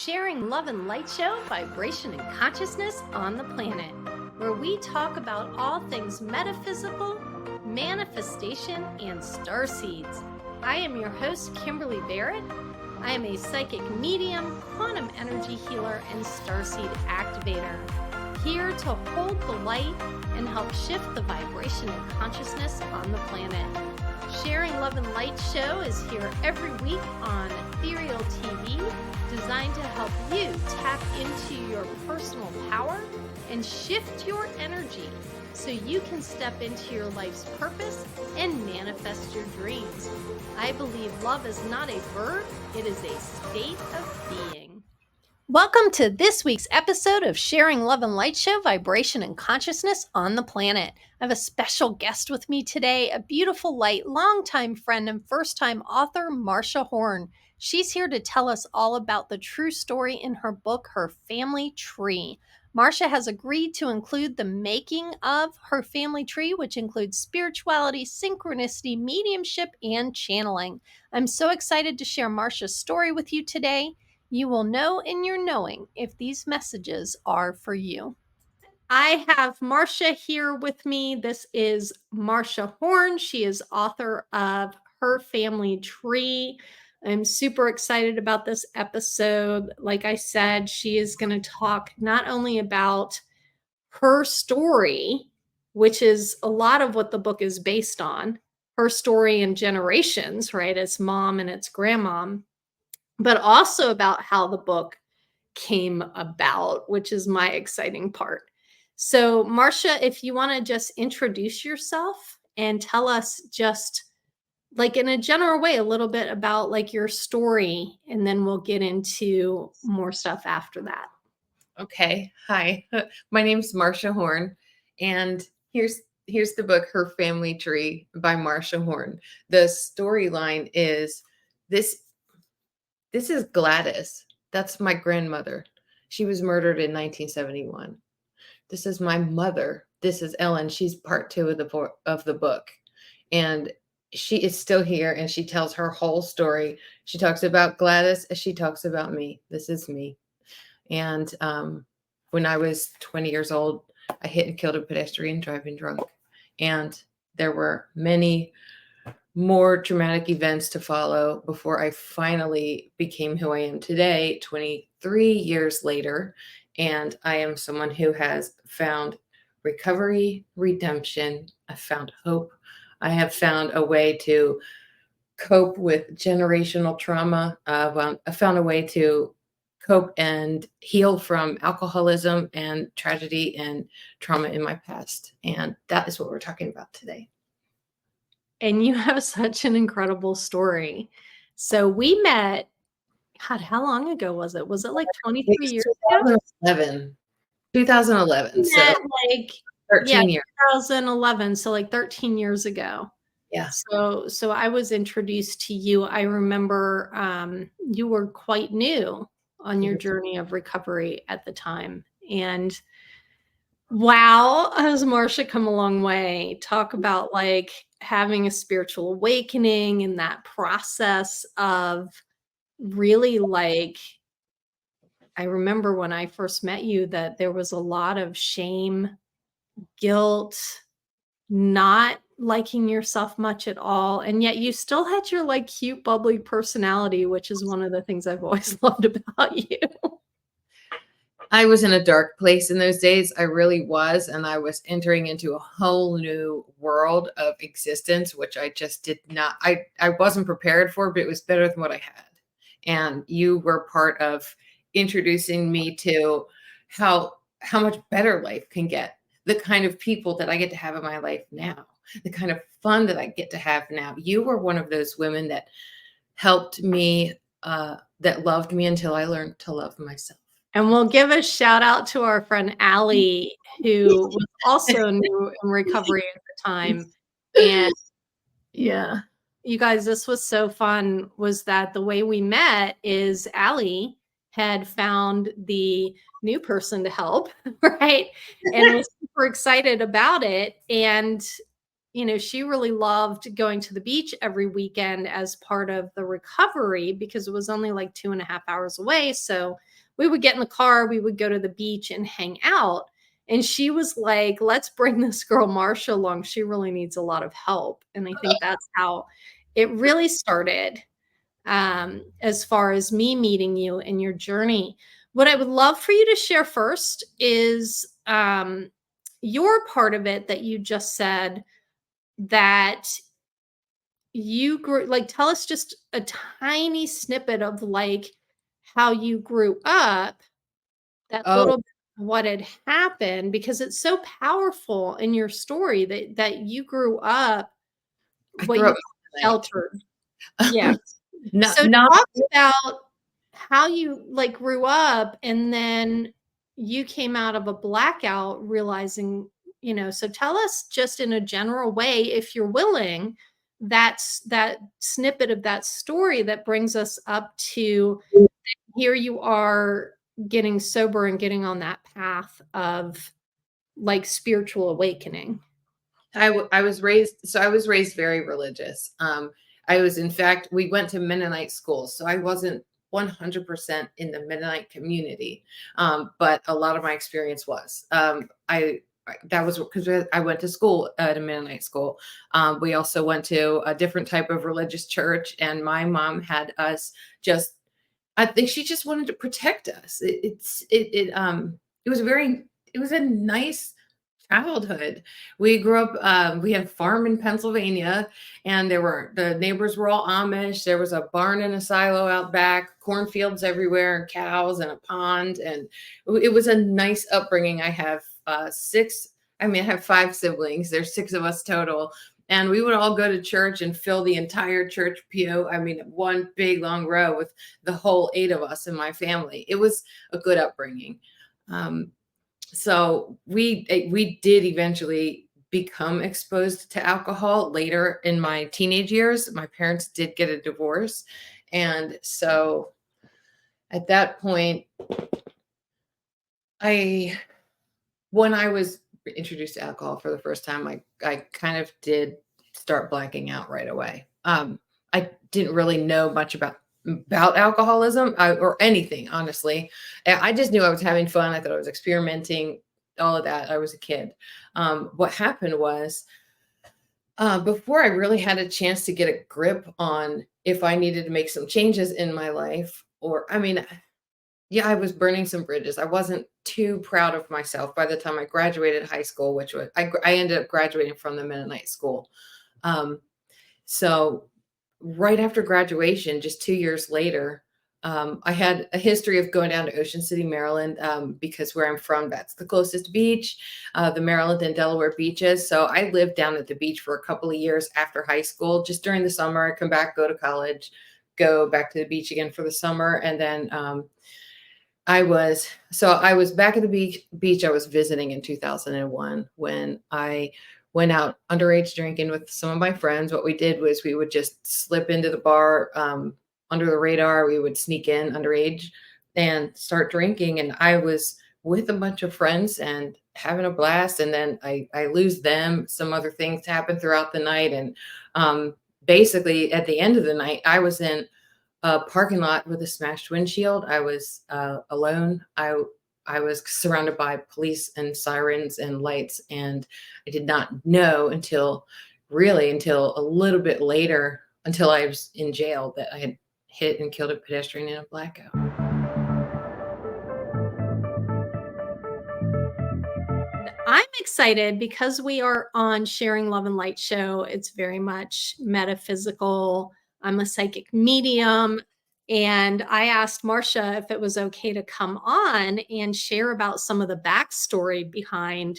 Sharing Love and Light Show, Vibration and Consciousness on the Planet, where we talk about all things metaphysical, manifestation, and starseeds. I am your host, Kimberly Barrett. I am a psychic medium, quantum energy healer, and starseed activator, here to hold the light and help shift the vibration and consciousness on the planet. Sharing Love and Light Show is here every week on Ethereal TV, designed to help you tap into your personal power and shift your energy so you can step into your life's purpose and manifest your dreams. I believe love is not a verb, it is a state of being. Welcome to this week's episode of Sharing Love and Light Show, Vibration and Consciousness on the Planet. I have a special guest with me today, a beautiful light, longtime friend and first-time author, Marcia Horn. She's here to tell us all about the true story in her book, Her Family Tree. Marcia has agreed to include the making of her family tree, which includes spirituality, synchronicity, mediumship, and channeling. I'm so excited to share Marcia's story with you today. You will know in your knowing if these messages are for you. I have Marcia here with me. This is Marcia Horn. She is author of Her Family Tree. I'm super excited about this episode. Like I said, she is going to talk not only about her story, which is a lot of what the book is based on, her story in generations, right? It's mom and it's grandmom, but also about how the book came about, which is my exciting part. So, Marcia, if you want to just introduce yourself and tell us just like in a general way, a little bit about like your story, and then we'll get into more stuff after that. Okay. Hi, my name's Marcia Horn, and here's the book, Her Family Tree by Marcia Horn. The storyline is this is Gladys. That's my grandmother. She was murdered in 1971. This is my mother. This is Ellen. She's part 2 of the book. And she is still here, and she tells her whole story. She talks about Gladys as she talks about me. This is me. And when I was 20 years old, I hit and killed a pedestrian driving drunk. And there were many more dramatic events to follow before I finally became who I am today, 23 years later. And I am someone who has found recovery, redemption. I've found hope. I have found a way to cope with generational trauma. I found a way to cope and heal from alcoholism and tragedy and trauma in my past. And that is what we're talking about today. And you have such an incredible story. So we met, God, how long ago was it? Was it like 23 years ago? 2011. So like 13 years. 2011. So like 13 years ago. Yeah. So I was introduced to you. I remember you were quite new on your journey of recovery at the time. And wow, has Marcia come a long way. Talk about like having a spiritual awakening and that process of really like, I remember when I first met you that there was a lot of shame, guilt, not liking yourself much at all. And yet you still had your like cute, bubbly personality, which is one of the things I've always loved about you. I was in a dark place in those days. I really was. And I was entering into a whole new world of existence, which I just did not, I wasn't prepared for, but it was better than what I had. And you were part of introducing me to how much better life can get, the kind of people that I get to have in my life now, the kind of fun that I get to have now. You were one of those women that helped me, that loved me until I learned to love myself. And we'll give a shout out to our friend Allie, who was also new in recovery at the time. And yeah, you guys, this was so fun, was that the way we met is Allie had found the new person to help, right? And was super excited about it. And, you know, she really loved going to the beach every weekend as part of the recovery because it was only like 2.5 hours away. So we would get in the car, we would go to the beach and hang out. And she was like, let's bring this girl Marcia along. She really needs a lot of help. And I think that's how it really started, as far as me meeting you and your journey. What I would love for you to share first is your part of it that you just said, that you grew, like, tell us just a tiny snippet of like how you grew up, that Oh, little bit of what had happened, because it's so powerful in your story that you grew up I what grew you up call Mennonite. sheltered. Yeah. Not So not talk about how you like grew up, and then you came out of a blackout realizing, so tell us just in a general way, if you're willing, that's that snippet of that story that brings us up to here you are getting sober and getting on that path of like spiritual awakening. I was raised, so I was raised very religious. I was, in fact, we went to Mennonite schools, so I wasn't 100% in the Mennonite community, but a lot of my experience was. That was because I went to school at a Mennonite school. We also went to a different type of religious church, and my mom had us just. I think she just wanted to protect us. It was very. It was a nice childhood. We grew up, we had a farm in Pennsylvania, and the neighbors were all Amish. There was a barn and a silo out back, cornfields everywhere, and cows and a pond. And it was a nice upbringing. I have I have five siblings. There's six of us total. And we would all go to church and fill the entire church pew. I mean, one big long row with the whole eight of us in my family. It was a good upbringing. Um, so we did eventually become exposed to alcohol later in my teenage years. My parents did get a divorce, and so at that point, I when I was introduced to alcohol for the first time, I kind of did start blacking out right away. I didn't really know much about alcoholism, or anything, honestly. I just knew I was having fun. I thought I was experimenting, all of that. I was a kid. What happened was, before I really had a chance to get a grip on if I needed to make some changes in my life, or I mean, yeah, I was burning some bridges. I wasn't too proud of myself by the time I graduated high school, which was I ended up graduating from the Mennonite school. Um, so right after graduation, just 2 years later, I had a history of going down to Ocean City, Maryland, because where I'm from, that's the closest beach, the Maryland and Delaware beaches. So I lived down at the beach for a couple of years after high school, just during the summer. I come back, go to college, go back to the beach again for the summer, and then I was back at the beach. I was visiting in 2001 when I went out underage drinking with some of my friends. What we did was we would just slip into the bar, under the radar. We would sneak in underage and start drinking. And I was with a bunch of friends and having a blast. And then I lose them. Some other things happen throughout the night. And basically, at the end of the night, I was in a parking lot with a smashed windshield. I was alone. I was surrounded by police and sirens and lights, and I did not know until a little bit later, until I was in jail, that I had hit and killed a pedestrian in a blackout. I'm excited because we are on Sharing Love and Light show. It's very much metaphysical. I'm a psychic medium. And I asked Marcia if it was okay to come on and share about some of the backstory behind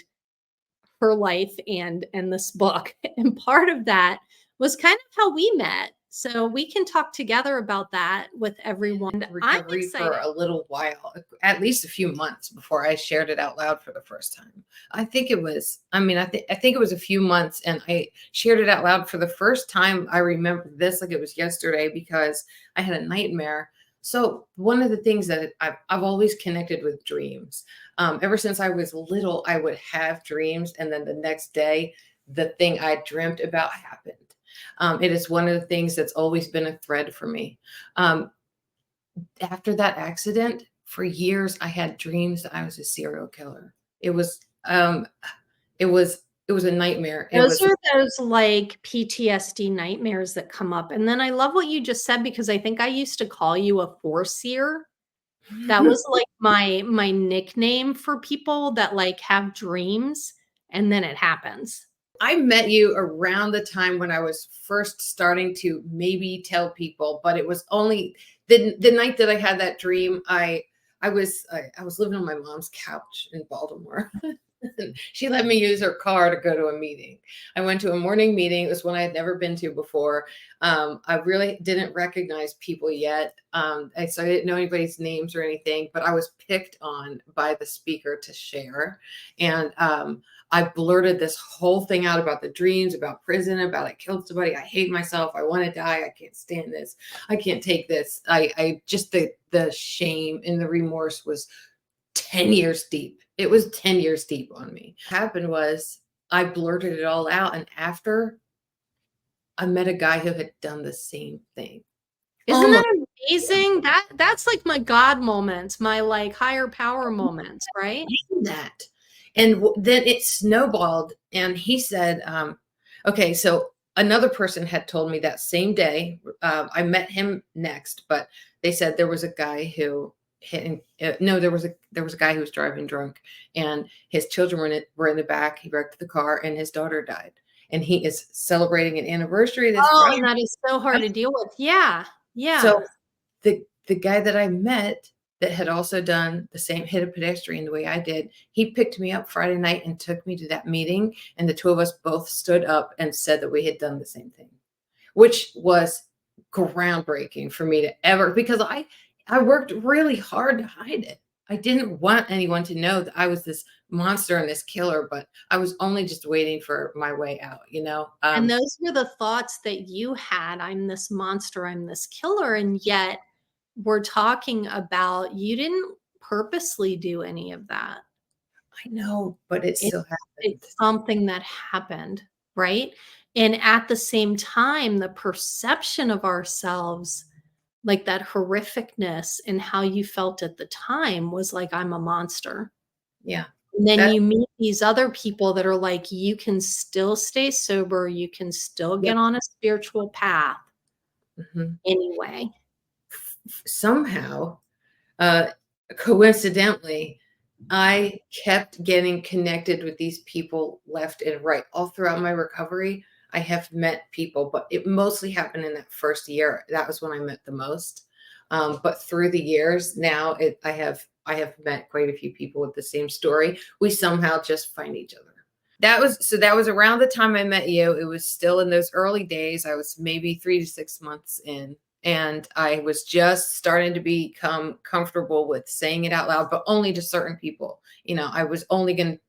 her life and this book. And part of that was kind of how we met. So we can talk together about that with everyone. I'm Recovery for excited. a little while, at least a few months before I shared it out loud for the first time. I think it was, I think it was a few months, and I shared it out loud for the first time. I remember this like it was yesterday because I had a nightmare. So one of the things that I've always connected with dreams. Ever since I was little, I would have dreams, and then the next day, the thing I dreamt about happened. It is one of the things that's always been a thread for me. Um, After that accident, for years I had dreams that I was a serial killer. It was um it was a nightmare. It Those was are those like PTSD nightmares that come up. And then I love what you just said, because I think I used to call you a foreseer. That was like my nickname for people that like have dreams and then it happens. I met you around the time when I was first starting to maybe tell people, but it was only the night that I had that dream. I was living on my mom's couch in Baltimore. She let me use her car to go to a meeting. I went to a morning meeting. It was one I had never been to before. I really didn't recognize people yet. So I didn't know anybody's names or anything, but I was picked on by the speaker to share. And I blurted this whole thing out about the dreams, about prison, about I killed somebody. I hate myself. I want to die. I can't stand this. I can't take this. I just, the shame and the remorse was 10 years deep. It was 10 years deep on me. What happened was I blurted it all out. And after, I met a guy who had done the same thing. Isn't that amazing? That's like my God moments, my like higher power moments, right? That. And then it snowballed. And he said, okay, so another person had told me that same day. I met him next, but they said there was a guy who no, there was a guy who was driving drunk, and his children were in the back. He wrecked the car, and his daughter died. And he is celebrating an anniversary this Friday. And that is so hard to deal with. Yeah. Yeah. So the guy that I met that had also done the same, hit a pedestrian the way I did, he picked me up Friday night and took me to that meeting. And the two of us both stood up and said that we had done the same thing, which was groundbreaking for me to ever, because I worked really hard to hide it. I didn't want anyone to know that I was this monster and this killer, but I was only just waiting for my way out, you know? And those were the thoughts that you had. I'm this monster, I'm this killer. And yet we're talking about you didn't purposely do any of that. I know, but it still happened. It's something that happened, right? And at the same time, the perception of ourselves, like that horrificness and how you felt at the time, was like, I'm a monster. Yeah. And then you meet these other people that are like, you can still stay sober, you can still get on a spiritual path anyway. Somehow, coincidentally, I kept getting connected with these people left and right all throughout my recovery. I have met people, but it mostly happened in that first year. That was when I met the most. But through the years now, I have met quite a few people with the same story. We somehow just find each other. That was around the time I met you. It was still in those early days. I was maybe 3 to 6 months in, and I was just starting to become comfortable with saying it out loud, but only to certain people. You know, I was only going to,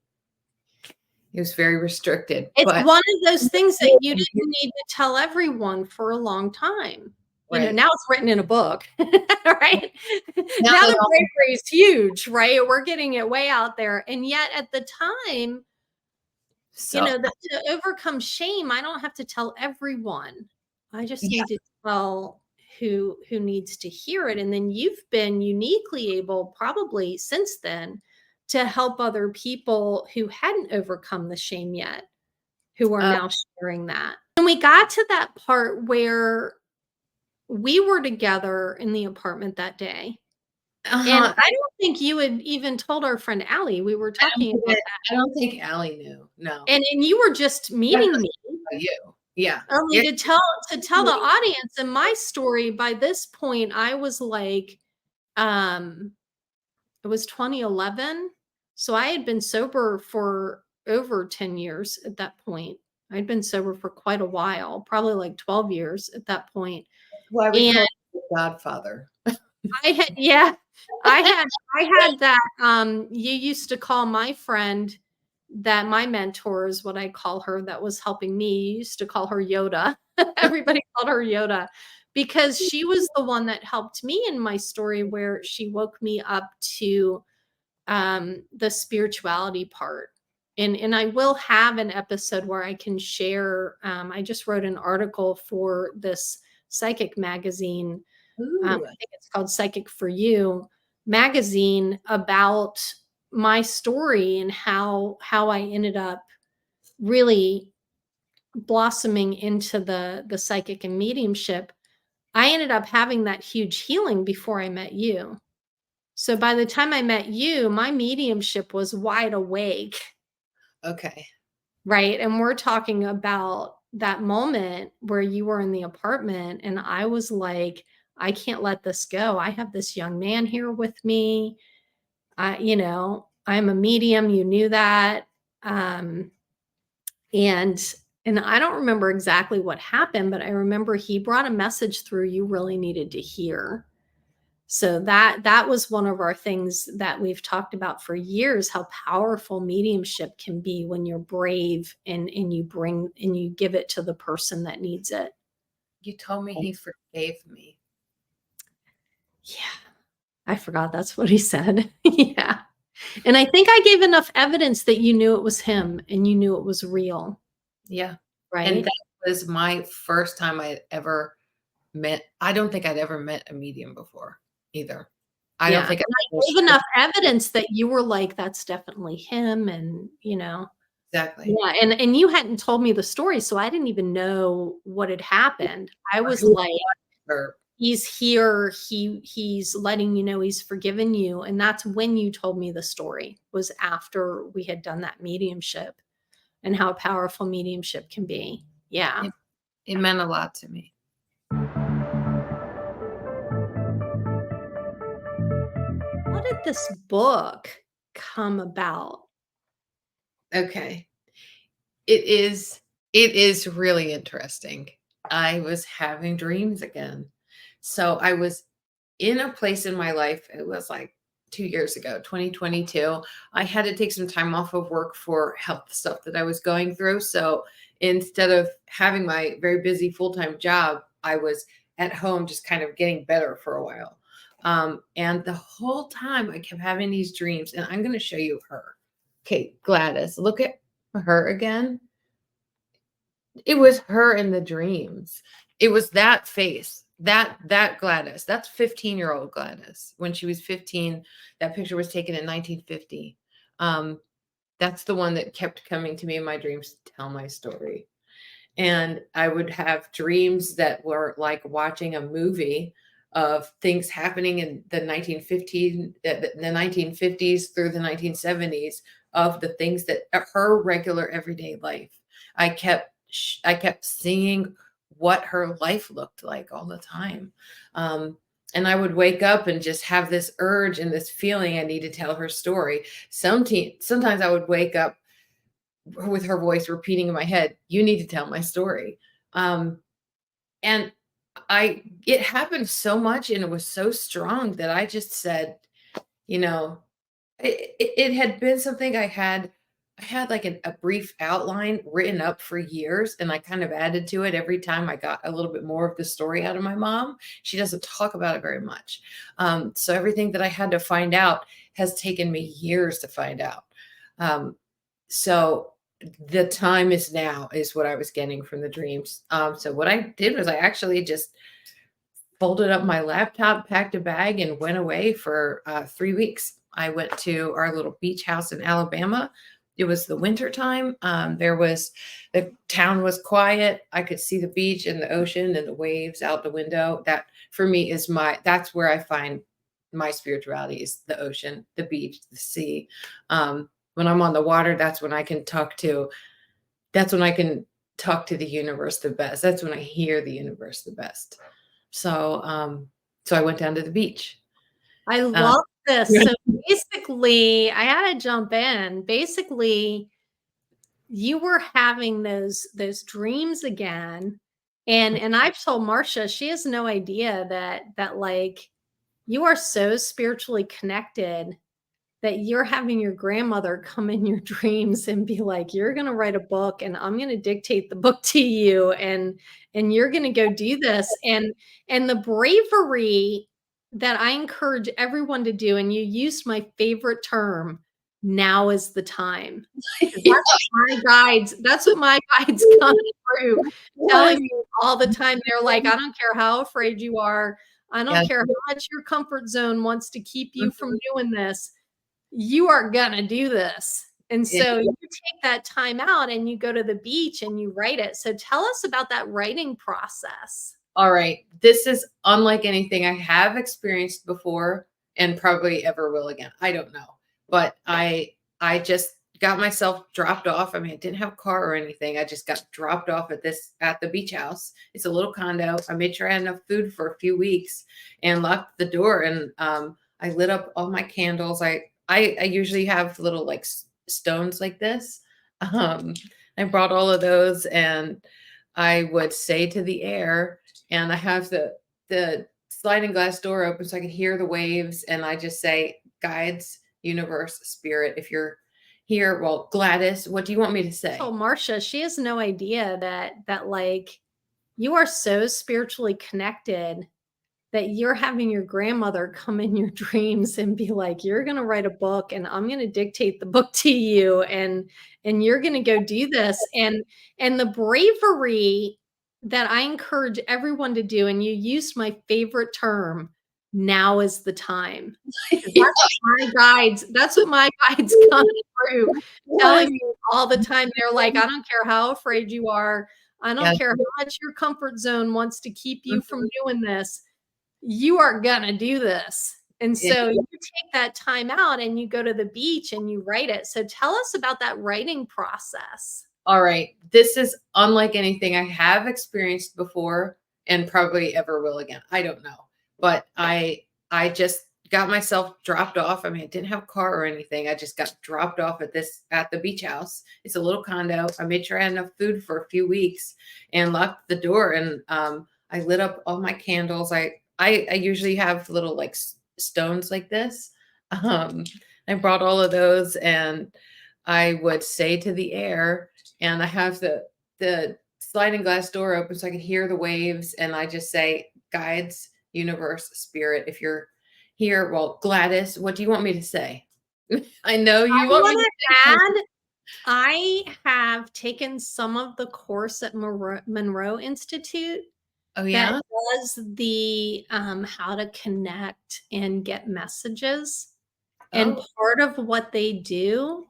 it was very restricted. It's but one of those things that you didn't need to tell everyone for a long time. You know, now it's written in a book, right? Now the bravery is huge, right? We're getting it way out there. And yet at the time, you know, to overcome shame, I don't have to tell everyone. I just need to tell who needs to hear it. And then you've been uniquely able, probably since then, to help other people who hadn't overcome the shame yet, who are now sharing that. And we got to that part where we were together in the apartment that day. And I don't think you had even told our friend Allie. We were talking about that. I don't think Allie knew. No. And you were just meeting me. You. Yeah. Only to tell the audience and my story. By this point, I was like, it was 2011. So I had been sober for over 10 years at that point. I'd been sober for quite a while, probably like 12 years at that point. Why we call the Godfather. I had that. You used to call my friend, that my mentor is what I call her, that was helping me. You used to call her Yoda. Everybody called her Yoda, because she was the one that helped me in my story, where she woke me up to the spirituality part. And I will have an episode where I can share. I just wrote an article for this psychic magazine. I think it's called Psychic for You, magazine about my story and how I ended up really blossoming into the psychic and mediumship. I ended up having that huge healing before I met you. So by the time I met you, my mediumship was wide awake, Okay. right? And we're talking about that moment where you were in the apartment and I was like, I can't let this go. I have this young man here with me. I'm a medium. You knew that. Um, and I don't remember exactly what happened, but I remember he brought a message through you really needed to hear. So that was one of our things that we've talked about for years, how powerful mediumship can be when you're brave and you give it to the person that needs it. You told me he forgave me. Yeah. I forgot that's what he said. Yeah. And I think I gave enough evidence that you knew it was him and you knew it was real, Yeah. And right? that was my first time I ever met. I don't think I'd ever met a medium before either. I don't Yeah. think And I I gave enough evidence that you were like, that's definitely him. And, exactly. yeah. And you hadn't told me the story, so I didn't even know what had happened. I Or was who like, or he's here. He's letting you know he's forgiven you. And that's when you told me the story, was after we had done that mediumship and how powerful mediumship can be. Yeah. it meant a lot to me. How did this book come about? Okay. It is really interesting. I was having dreams again. So I was in a place in my life, it was like 2 years ago, 2022. I had to take some time off of work for health stuff that I was going through. So instead of having my very busy full-time job, I was at home just kind of getting better for a while. And the whole time I kept having these dreams, and I'm going to show you her. Okay, Gladys, look at her again. It was her in the dreams. It was that face, that Gladys. That's 15-year-old Gladys. When she was 15, that picture was taken in 1950. That's the one that kept coming to me in my dreams to tell my story. And I would have dreams that were like watching a movie of things happening in the 1950s through the 1970s, of the things that her regular everyday life. I kept seeing what her life looked like all the time. And I would wake up and just have this urge and this feeling I need to tell her story. Sometimes I would wake up with her voice repeating in my head, "You need to tell my story." And it happened so much and it was so strong that I just said, you know, it had been something I had like a brief outline written up for years, and I kind of added to it every time I got a little bit more of the story out of my mom. She doesn't talk about it very much. So everything that I had to find out has taken me years to find out. So the time is now is what I was getting from the dreams. So what I did was I actually just folded up my laptop, packed a bag, and went away for 3 weeks. I went to our little beach house in Alabama. It was the winter time. The town was quiet. I could see the beach and the ocean and the waves out the window. That for me that's where I find my spirituality, is the ocean, the beach, the sea. When I'm on the water, that's when I can talk to the universe the best. That's when I hear the universe the best. So I went down to the beach. I Uh, love this. So basically, I had to jump in. Basically, you were having those dreams again. And I've told Marcia, she has no idea that like you are so spiritually connected that you're having your grandmother come in your dreams and be like, you're going to write a book and I'm going to dictate the book to you, and you're going to go do this. And the bravery that I encourage everyone to do, and you used my favorite term, now is the time. 'Cause that's what my guides come through telling me all the time. They're like, I don't care how afraid you are. I Yeah. don't care how much your comfort zone wants to keep you from doing this. You are gonna do this. And Yeah. so you take that time out and you go to the beach and you write it. So tell us about that writing process. All right. This is unlike anything I have experienced before and probably ever will again. I don't know. But I just got myself dropped off. I mean, I didn't have a car or anything. I just got dropped off at the beach house. It's a little condo. I made sure I had enough food for a few weeks and locked the door, and I lit up all my candles. I usually have little like stones like this. Um I brought all of those, and I would say to the air, and I have the sliding glass door open so I can hear the waves, and I just say, guides, universe, spirit, if you're here, well, Gladys, what do you want me to say? Oh, Marcia, she has no idea that like you are so spiritually connected that you're having your grandmother come in your dreams and be like, you're going to write a book and I'm going to dictate the book to you, and you're going to go do this. And the bravery that I encourage everyone to do, and you used my favorite term, now is the time. 'Cause that's what my guides come through Yes. telling me all the time. They're like, I don't care how afraid you are. I don't Yes. care how much your comfort zone wants to keep you Mhm. from doing this. You are gonna do this. And Yeah. so you take that time out and you go to the beach and you write it. So tell us about that writing process. All right. This is unlike anything I have experienced before and probably ever will again. I don't know. But I just got myself dropped off. I mean, I didn't have a car or anything. I just got dropped off at the beach house. It's a little condo. I made sure I had enough food for a few weeks and locked the door, and I lit up all my candles. I usually have little like stones like this. Um I brought all of those, and I would say to the air, and I have the sliding glass door open so I can hear the waves, and I just say, guides, universe, spirit, if you're here, well, Gladys, what do you want me to say? I know I you want me want to to say something. add, I have taken some of the course at Monroe Institute Oh that yeah. does the how to connect and get messages. And Oh. part of what they do,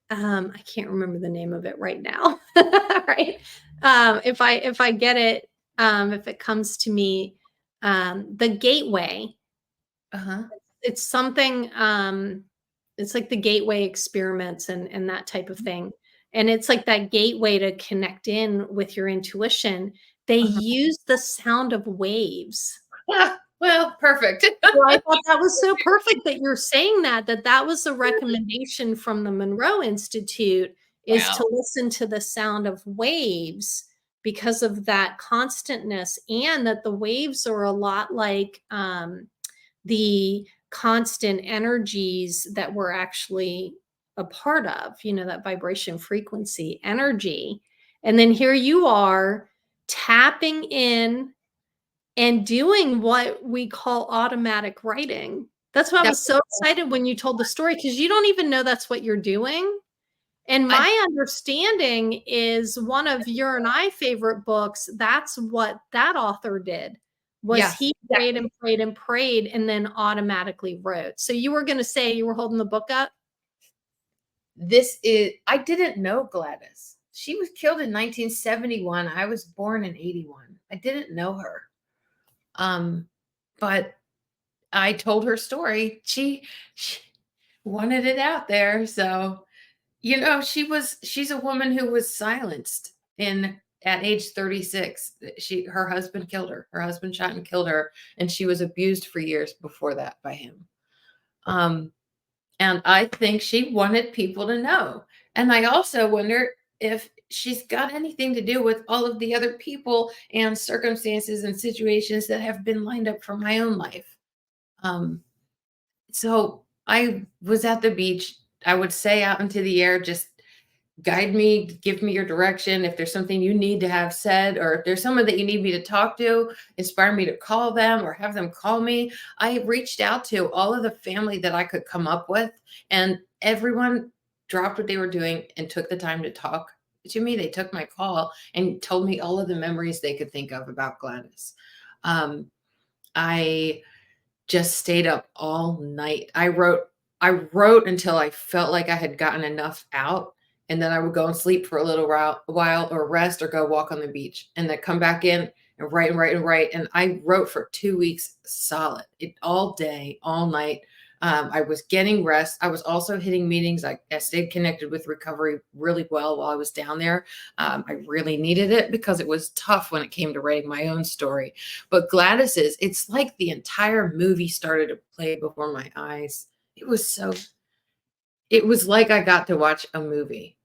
I can't remember the name of it right now. Right? If I get it, if it comes to me, the gateway. Uh-huh. It's something. It's like the gateway experiments and that type of thing. And it's like that gateway to connect in with your intuition. They Uh-huh. use the sound of waves. Ah, well, perfect. So I thought that was so perfect that you're saying that was a recommendation from the Monroe Institute, is Wow. to listen to the sound of waves because of that constantness, and that the waves are a lot like, the constant energies that we're actually a part of, that vibration frequency energy. And then here you are tapping in and doing what we call automatic writing. That's why I That was so excited when you told the story, because you don't even know that's what you're doing. And I my understanding is one of your and I favorite books, that's what that author did, was yes, he prayed exactly. and prayed and prayed and then automatically wrote. So you were gonna say you were holding the book up? I didn't know Gladys. She was killed in 1971. I was born in 81. I didn't know her. Um, but I told her story. She wanted it out there. So, she's a woman who was silenced in at age 36. Her husband killed her. Her husband shot and killed her, and she was abused for years before that by him. Um, and I think she wanted people to know. And I also wonder if she's got anything to do with all of the other people and circumstances and situations that have been lined up for my own life. Um, so I was at the beach. I would say out into the air, just guide me, give me your direction. If there's something you need to have said, or if there's someone that you need me to talk to, inspire me to call them or have them call me. I reached out to all of the family that I could come up with, and everyone dropped what they were doing and took the time to talk to me. They took my call and told me all of the memories they could think of about Gladys. Um, I just stayed up all night. I wrote until I felt like I had gotten enough out, and then I would go and sleep for a little while or rest or go walk on the beach and then come back in and write and write and write. And I wrote for 2 weeks solid, all day, all night. I was getting rest. I was also hitting meetings. I stayed connected with recovery really well while I was down there. I really needed it because it was tough when it came to writing my own story. But Gladys's, it's like the entire movie started to play before my eyes. It was like I got to watch a movie.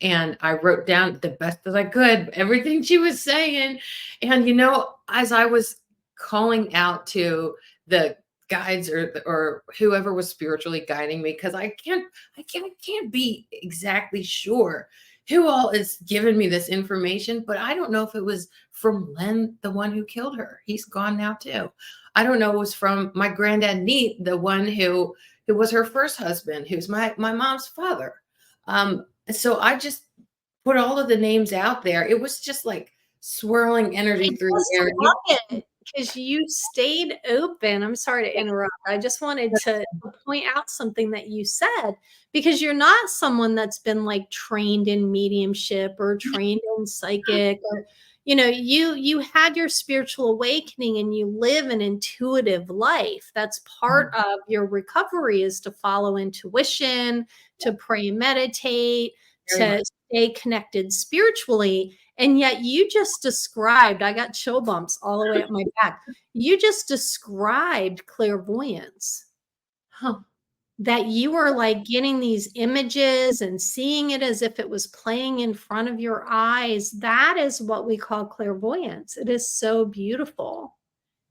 And I wrote down the best that I could, everything she was saying. And, as I was calling out to the guides or whoever was spiritually guiding me, because I can't be exactly sure who all is giving me this information, but I don't know if it was from Len, the one who killed her. He's gone now too. I don't know if it was from my granddad Neat, the one who was her first husband, who's my mom's father. So I just put all of the names out there. It was just like swirling energy through the air. I love it because you stayed open. I'm sorry to interrupt. I just wanted to point out something that you said, because you're not someone that's been like trained in mediumship or trained in psychic, or you had your spiritual awakening and you live an intuitive life. That's part of your recovery, is to follow intuition, to pray and meditate, to stay connected spiritually. And yet you just described, I got chill bumps all the way up my back. You just described clairvoyance. Huh. That you were like getting these images and seeing it as if it was playing in front of your eyes. That is what we call clairvoyance. It is so beautiful.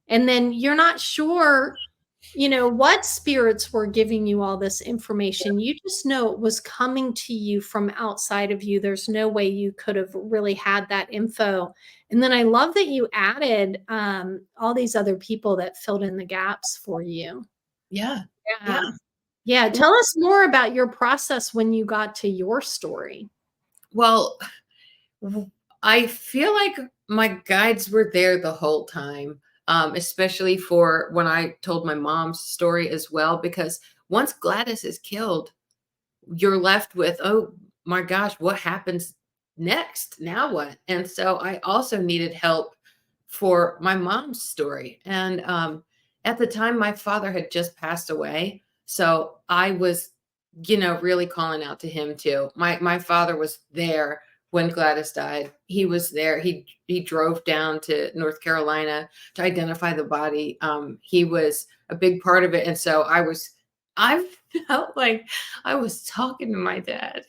And then you're not sure, what spirits were giving you all this information. You just know it was coming to you from outside of you. There's no way you could have really had that info. And then I love that you added all these other people that filled in the gaps for you. Yeah. Yeah, tell us more about your process when you got to your story. Well, I feel like my guides were there the whole time, especially for when I told my mom's story as well, because once Gladys is killed, you're left with, oh my gosh, what happens next? Now what? And so I also needed help for my mom's story. And at the time, my father had just passed away. So I was, really calling out to him too. My father was there when Gladys died. He was there. He drove down to North Carolina to identify the body. He was a big part of it. And so I felt like I was talking to my dad.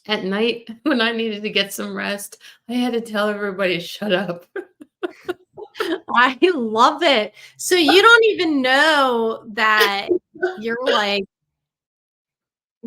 At night, when I needed to get some rest, I had to tell everybody to shut up. I love it. So you don't even know that you're like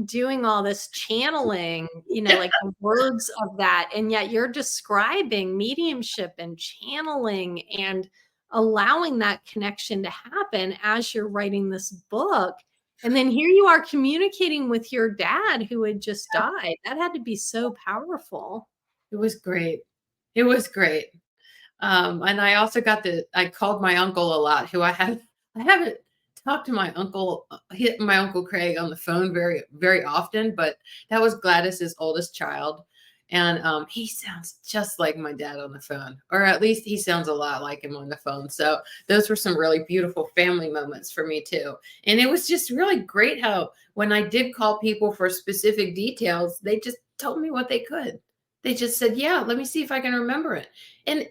doing all this channeling, like the words of that. And yet you're describing mediumship and channeling and allowing that connection to happen as you're writing this book. And then here you are communicating with your dad who had just died. That had to be so powerful. It was great. It was great. And I also I called my uncle a lot, who I haven't talked to my uncle Craig on the phone very, very often, but that was Gladys's oldest child. And he sounds just like my dad on the phone, or at least he sounds a lot like him on the phone. So those were some really beautiful family moments for me too. And it was just really great how when I did call people for specific details, they just told me what they could. They just said, yeah, let me see if I can remember it. And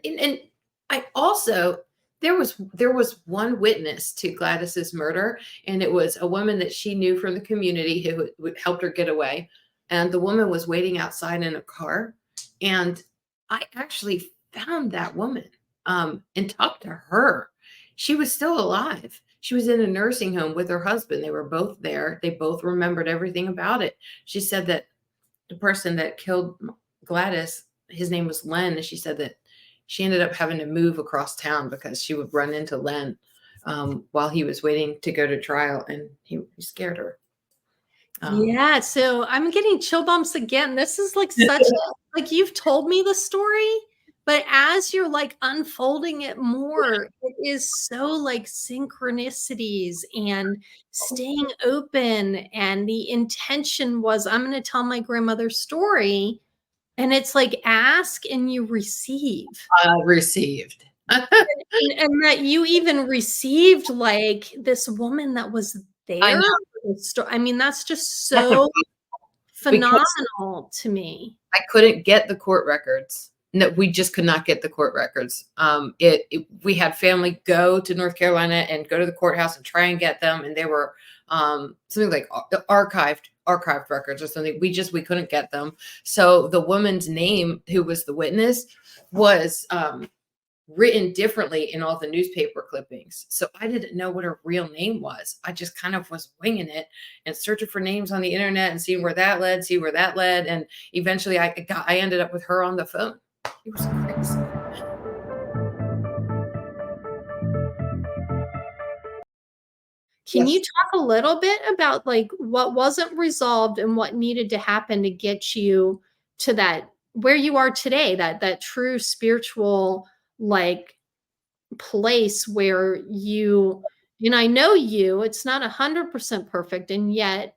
I also, there was one witness to Gladys's murder, and it was a woman that she knew from the community who helped her get away. And the woman was waiting outside in a car. And I actually found that woman and talked to her. She was still alive. She was in a nursing home with her husband. They were both there. They both remembered everything about it. She said that the person that killed Gladys, his name was Len. And she said that she ended up having to move across town because she would run into Len while he was waiting to go to trial, and he scared her. Yeah, so I'm getting chill bumps again. This is like such like you've told me the story, But as you're like unfolding it more, it is so like synchronicities and staying open. And the intention was, I'm going to tell my grandmother's story. And it's like ask and you receive. Received. And that you even received like this woman that was I there. know. I mean, that's just That's so because phenomenal to me. I couldn't get the court records. No, we just could not get the court records. We had family go to North Carolina and go to the courthouse and try and get them, and they were something like archived records or something. We couldn't get them. So the woman's name, who was the witness, was written differently in all the newspaper clippings. So I didn't know what her real name was. I just kind of was winging it and searching for names on the internet and seeing where that led. And eventually I ended up with her on the phone. It was crazy. Can Yes. you talk a little bit about like what wasn't resolved and what needed to happen to get you to that where you are today, that true spiritual like place where you, and I know you, it's not 100% perfect, and yet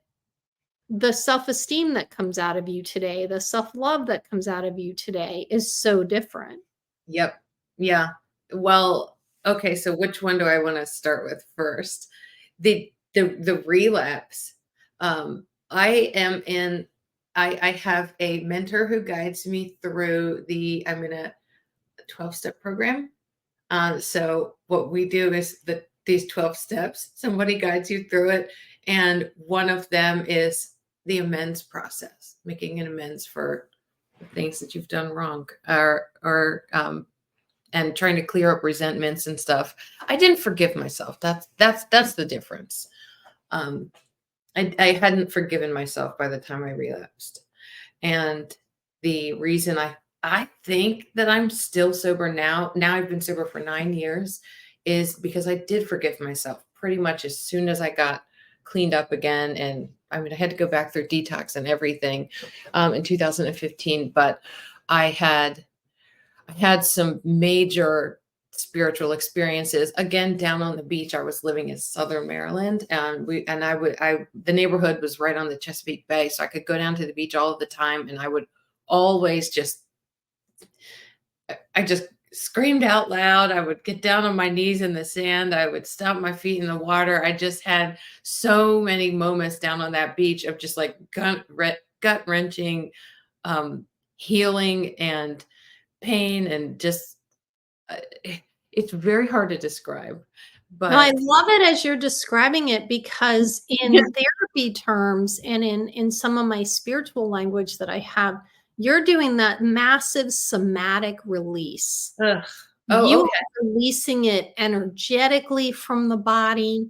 the self-esteem that comes out of you today, the self-love that comes out of you today is so different. Yep. Yeah. Well, okay, so which one do I want to start with first? The relapse. I am in I have a mentor who guides me through I'm in a 12-step program. So what we do is these 12 steps, somebody guides you through it. And one of them is the amends process, making an amends for the things that you've done wrong, and trying to clear up resentments and stuff. I didn't forgive myself. That's the difference. I hadn't forgiven myself by the time I relapsed. And the reason I think that I'm still sober now I've been sober for 9 years, is because I did forgive myself pretty much as soon as I got cleaned up again. And I mean, I had to go back through detox and everything in 2015, but I had some major spiritual experiences again down on the beach. I was living in Southern Maryland, and the neighborhood was right on the Chesapeake Bay, so I could go down to the beach all of the time, and I would always I just screamed out loud. I would get down on my knees in the sand. I would stomp my feet in the water. I just had so many moments down on that beach of just like gut wrenching healing and pain, and just it's very hard to describe. No, I But love it as you're describing it, because in therapy terms and in some of my spiritual language that I have, you're doing that massive somatic release. ugh. Oh, You okay. are releasing it energetically from the body.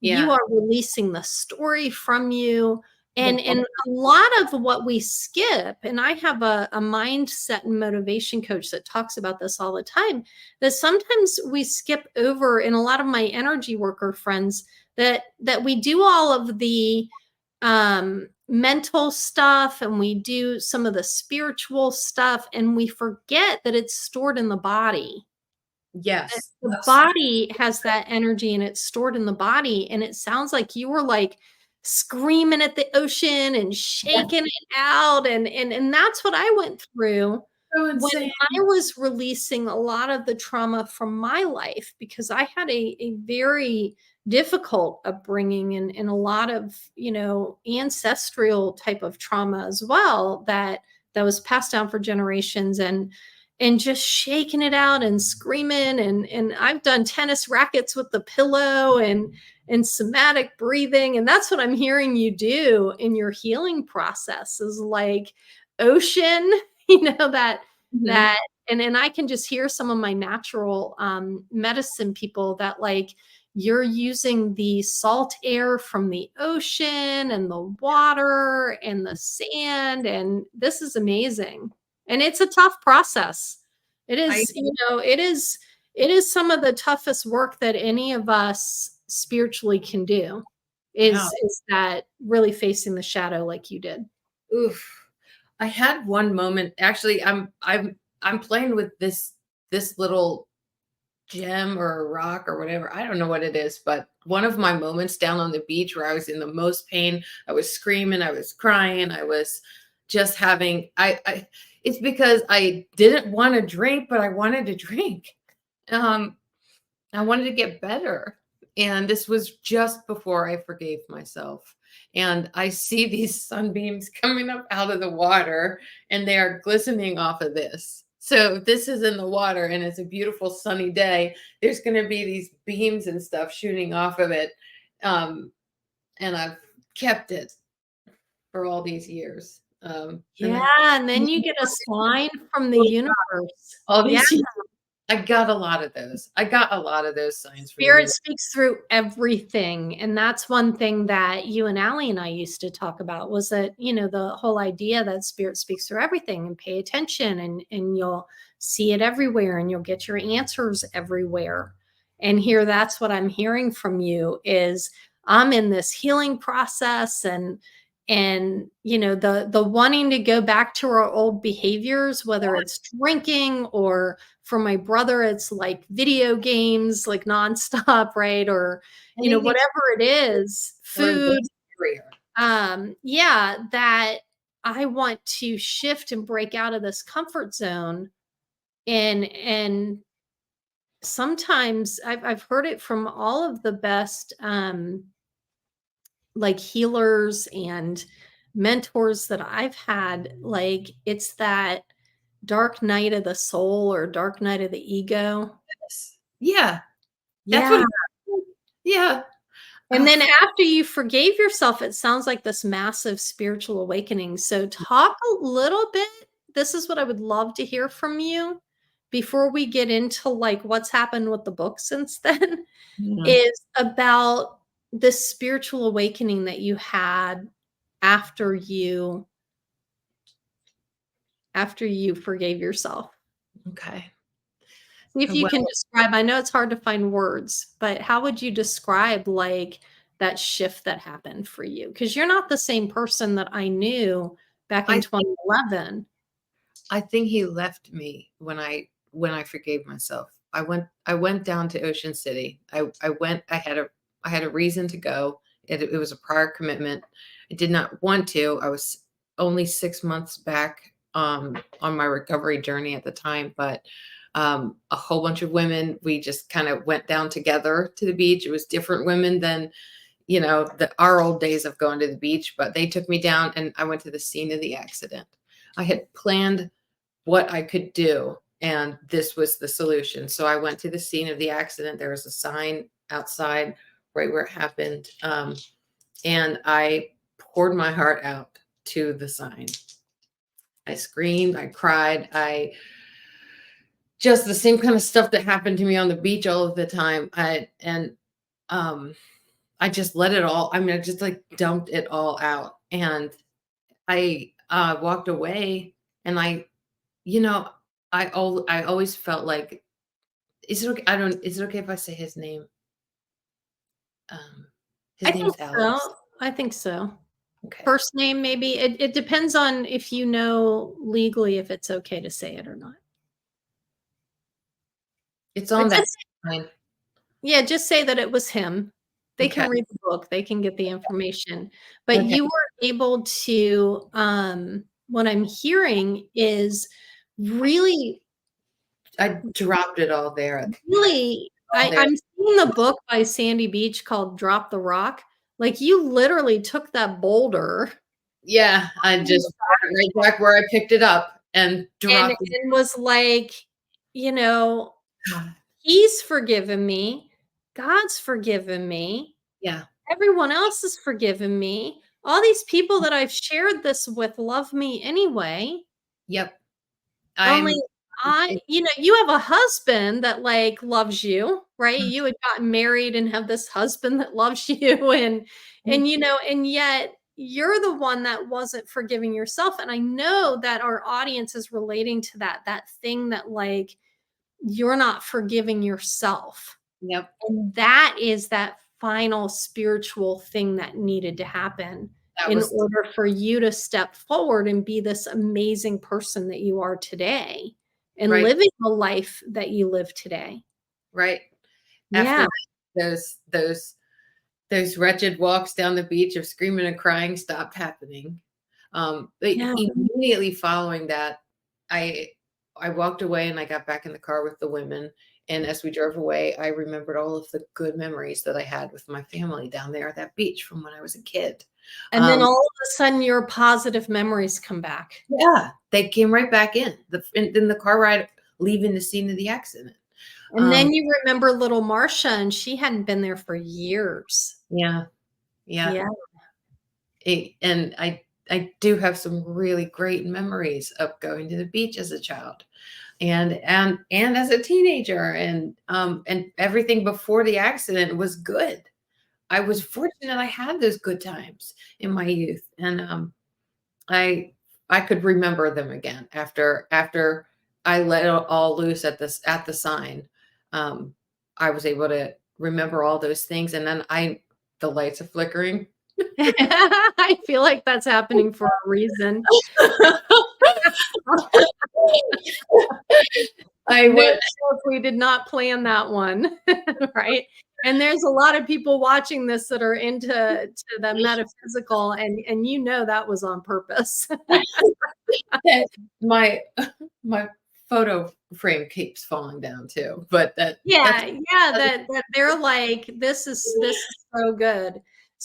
You Yeah. are releasing the story from you. The And a lot of what we skip, and I have a mindset and motivation coach that talks about this all the time, that sometimes we skip over, in a lot of my energy worker friends, that we do all of the mental stuff and we do some of the spiritual stuff, and we forget that it's stored in the body. Yes. The body has that energy and it's stored in the body. And it sounds like you were like screaming at the ocean and shaking it out. And that's what I went through So when insane. I was releasing a lot of the trauma from my life, because I had a very difficult upbringing and a lot of, ancestral type of trauma as well, that was passed down for generations. And just shaking it out and screaming, and I've done tennis rackets with the pillow and somatic breathing, and that's what I'm hearing you do in your healing process, is like ocean, that Mhm. that and I can just hear some of my natural medicine people that like you're using the salt air from the ocean and the water and the sand, and this is amazing. And it's a tough process. It I is, it is some of the toughest work that any of us spiritually can do, Wow. is that really facing the shadow like you did. Oof. I had one moment. Actually, I'm playing with this little gem or a rock or whatever. I don't know what it is, but one of my moments down on the beach where I was in the most pain, I was screaming, I was crying, I was just having I it's because I didn't want to drink, but I wanted to drink. Um I wanted to get better. And this was just before I forgave myself. And I see these sunbeams coming up out of the water, and they are glistening off of this. So if this is in the water and it's a beautiful sunny day, there's going to be these beams and stuff shooting off of it. And I've kept it for all these years. And Yeah, and then you get a sign from the universe. all Yeah. these years, I got a lot of those. I got a lot of those signs from the Spirit universe. speaks through everything. And that's one thing that you and Allie and I used to talk about was that, the whole idea that spirit speaks through everything, and pay attention, and you'll see it everywhere, and you'll get your answers everywhere. And here, that's what I'm hearing from you is I'm in this healing process, and the wanting to go back to our old behaviors, whether it's drinking, or for my brother it's like video games like nonstop, right? Or Anything whatever it is, or food. less career. Yeah, that I want to shift and break out of this comfort zone. And sometimes I've heard it from all of the best like healers and mentors that I've had. Like, it's that dark night of the soul or dark night of the ego. Yes. Yeah, that's what Yeah. it yeah. And Oh, then after you forgave yourself, it sounds like this massive spiritual awakening. So talk a little bit. This is what I would love to hear from you before we get into like what's happened with the book since then, yeah. is about the spiritual awakening that you had after you forgave yourself. Okay. See if you Well, can describe, I know it's hard to find words, but how would you describe like that shift that happened for you? Because you're not the same person that I knew back in I 2011. I think he left me when I forgave myself. I went down to Ocean City. I went I had a reason to go. It was a prior commitment. I did not want to. I was only 6 months back on my recovery journey at the time, but a whole bunch of women, we just kind of went down together to the beach. It was different women than our old days of going to the beach, but they took me down and I went to the scene of the accident. I had planned what I could do, and this was the solution. So I went to the scene of the accident. There was a sign outside right where it happened. And I poured my heart out to the sign. I screamed, I cried, I just the same kind of stuff that happened to me on the beach all of the time. Um I just let it all, I just like dumped it all out. And I walked away, and you know, I always felt like, is it okay? Is it okay if I say his name? I His think name's Alex. so. I think so. Okay. First name, maybe. It depends on if you know legally if it's okay to say it or not. It's But on that just, line. yeah, just say that it was him. They Okay. can read the book, they can get the information. But Okay. you were able to, what I'm hearing is really, I dropped it all there. really, All there. I'm seeing the book by Sandy Beach called Drop the Rock. Like, you literally took that boulder Yeah. I just put it right back where I picked it up and and dropped it. was like, you know, God. he's forgiven me. God's forgiven me. Yeah. Everyone else has forgiven me. All these people that I've shared this with love me anyway. Yep. Only I'm it, you have a husband that like loves you, right? mm, You had gotten married and have this husband that loves you, mm, and yet you're the one that wasn't forgiving yourself. And I know that our audience is relating to that thing that like you're not forgiving yourself. yep. And that is that final spiritual thing that needed to happen That in was order for you to step forward and be this amazing person that you are today. and Right. living the life that you live today. Right. Yeah. After those wretched walks down the beach of screaming and crying stopped happening. But Yeah. immediately following that, I I walked away and I got back in the car with the women. And as we drove away, I remembered all of the good memories that I had with my family down there at that beach from when I was a kid. And then Um, all of a sudden your positive memories come back. yeah, they came right back in the car ride leaving the scene of the accident. And Um, then you remember little Marcia, and she hadn't been there for years. yeah, yeah. Yeah. And I do have some really great memories of going to the beach as a child and as a teenager and everything before the accident was good. I was fortunate I had those good times in my youth and I I could remember them again after I let it all loose at the sign. Um, I was able to remember all those things and then the lights are flickering. I feel like that's happening for a reason. I No would joke, we did not plan that one, right? And there's a lot of people watching this that are into the metaphysical, and you know that was on purpose. that my my photo frame keeps falling down too, but that's Yeah, yeah, that they're like, this is so good.